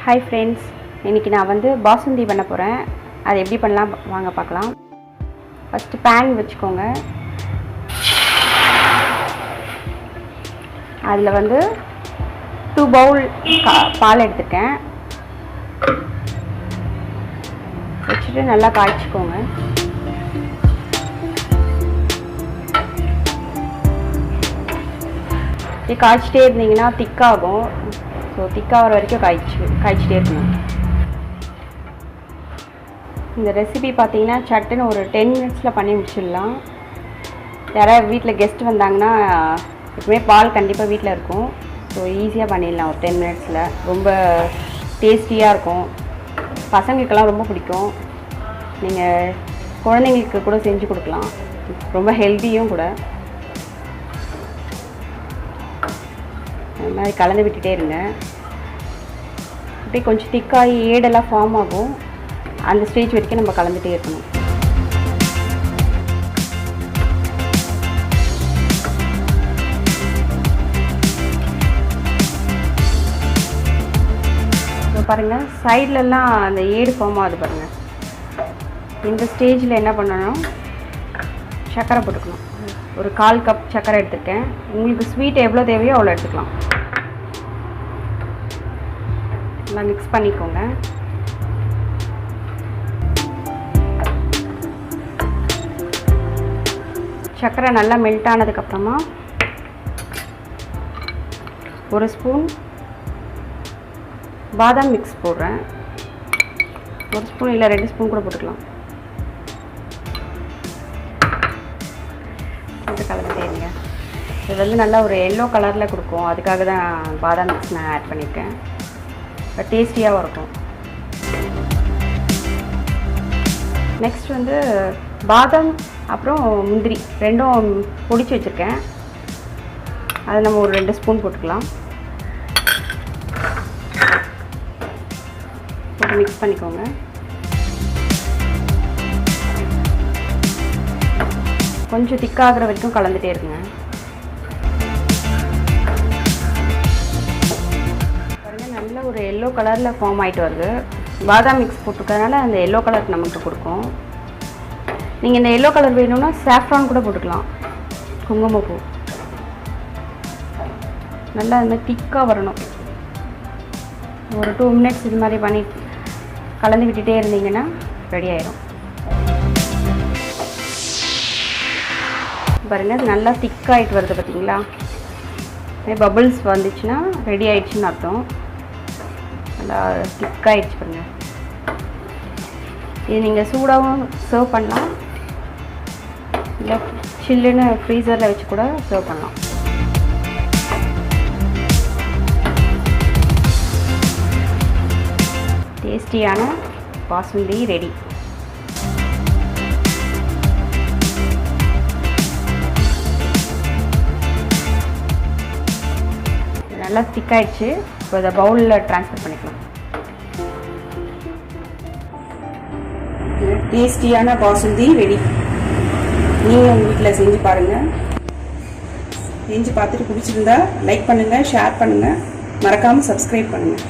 Hi friends, இன்னைக்கு நான் வந்து பாசுந்தி பண்ண போறேன். அது எப்படி பண்ணலாம் வாங்க பார்க்கலாம். ஃபர்ஸ்ட் pan வெச்சுக்கோங்க. அதுல வந்து 2 பவுல் பால் எடுத்துட்டேன். வெச்சிட்டு நல்லா காய்ச்சிக்கோங்க. இது காய்ச்சிட்டே இருந்தீங்கன்னா திக் ஆகும். ஸோ திக்காகிற வரைக்கும் காய்ச்சிட்டே இருக்கணும். இந்த ரெசிபி பார்த்தீங்கன்னா சட்டுன்னு ஒரு 10 மினிட்ஸில் பண்ணி முடிச்சிடலாம். யாராவது வீட்டில் கெஸ்ட் வந்தாங்கன்னா எப்பவுமே பால் கண்டிப்பாக வீட்டில் இருக்கும். ஸோ ஈஸியாக பண்ணிடலாம் ஒரு 10 மினிட்ஸில். ரொம்ப டேஸ்டியாக இருக்கும். பசங்களுக்கெல்லாம் ரொம்ப பிடிக்கும். நீங்கள் குழந்தைங்களுக்கு கூட செஞ்சு கொடுக்கலாம். ரொம்ப ஹெல்த்தியும் கூட. அது மாதிரி கலந்து விட்டுட்டே இருங்க. அப்படியே கொஞ்சம் திக்காகி ஏடெல்லாம் ஃபார்ம் ஆகும். அந்த ஸ்டேஜ் வரைக்கும் நம்ம கலந்துகிட்டே இருக்கணும். இப்போ பாருங்கள், சைட்லலாம் அந்த ஏடு ஃபார்ம் ஆகுது பாருங்கள். இந்த ஸ்டேஜில் என்ன பண்ணணும், சர்க்கரை போட்டுக்கணும். ஒரு 1/4 கப் சர்க்கரை எடுத்துருக்கேன். உங்களுக்கு ஸ்வீட் எவ்வளோ தேவையோ அவ்வளோ எடுத்துக்கலாம். நல்லா மிக்ஸ் பண்ணிக்கோங்க. சர்க்கரை நல்லா மெல்ட் ஆனதுக்கப்புறமா 1 ஸ்பூன் பாதாம் மிக்ஸ் போடுறேன். 1 ஸ்பூன் இல்லை 2 ஸ்பூன் கூட போட்டுக்கலாம். கலந்துட்டே இருங்க. இது வந்து நல்லா ஒரு எல்லோ கலரில் கொடுக்கும். அதுக்காக தான் பாதாம் மிக்ஸ் நான் ஆட் பண்ணியிருக்கேன். டேஸ்டியாகவும் இருக்கும். நெக்ஸ்ட் வந்து பாதாம் அப்புறம் முந்திரி ரெண்டும் பொடிச்சு வச்சுருக்கேன். அதை நம்ம ஒரு 2 ஸ்பூன் போட்டுக்கலாம். போட்டு மிக்ஸ் பண்ணிக்கோங்க. கொஞ்சம் திக்காகிற வரைக்கும் கலந்துகிட்டே இருக்குங்க. பாருங்கள், நல்ல ஒரு எல்லோ கலரில் ஃபார்ம் ஆகிட்டு வருது. பாதாம் மிக்ஸ் போட்டுக்கிறதுனால அந்த எல்லோ கலர் நமக்கு கொடுக்கும். நீங்கள் இந்த எல்லோ கலர் வேணும்னா சாஃப்ரான் கூட போட்டுக்கலாம். குங்குமப்பூ நல்லா அந்த மாதிரி திக்காக வரணும். ஒரு 2 மினிட்ஸ் இது மாதிரி பண்ணி கலந்து விட்டுட்டே இருந்தீங்கன்னா ரெடி ஆயிடும். பாருங்கள், அது நல்லா திக்காகிட்டு வருது பார்த்தீங்களா. பபிள்ஸ் வந்துச்சுன்னா ரெடி ஆகிடுச்சின்னு அர்த்தம். நல்லா திக்காகிடுச்சு பாருங்கள். இது நீங்கள் சூடாகவும் சர்வ் பண்ணலாம், இல்லை சில்லுன்னு ஃப்ரீசரில் வச்சு கூட சர்வ் பண்ணலாம். டேஸ்டியான பாசுந்தி ரெடி. நல்லா திக்காயிடுச்சு. இப்போ இதை பவுலில் ட்ரான்ஸ்ஃபர் பண்ணிக்கலாம். டேஸ்டியான பாசுந்தி ரெடி. நீங்கள் உங்கள் வீட்டில் செஞ்சு பாருங்கள். செஞ்சு பார்த்துட்டு பிடிச்சிருந்தா லைக் பண்ணுங்கள், ஷேர் பண்ணுங்கள், மறக்காமல் சப்ஸ்கிரைப் பண்ணுங்கள்.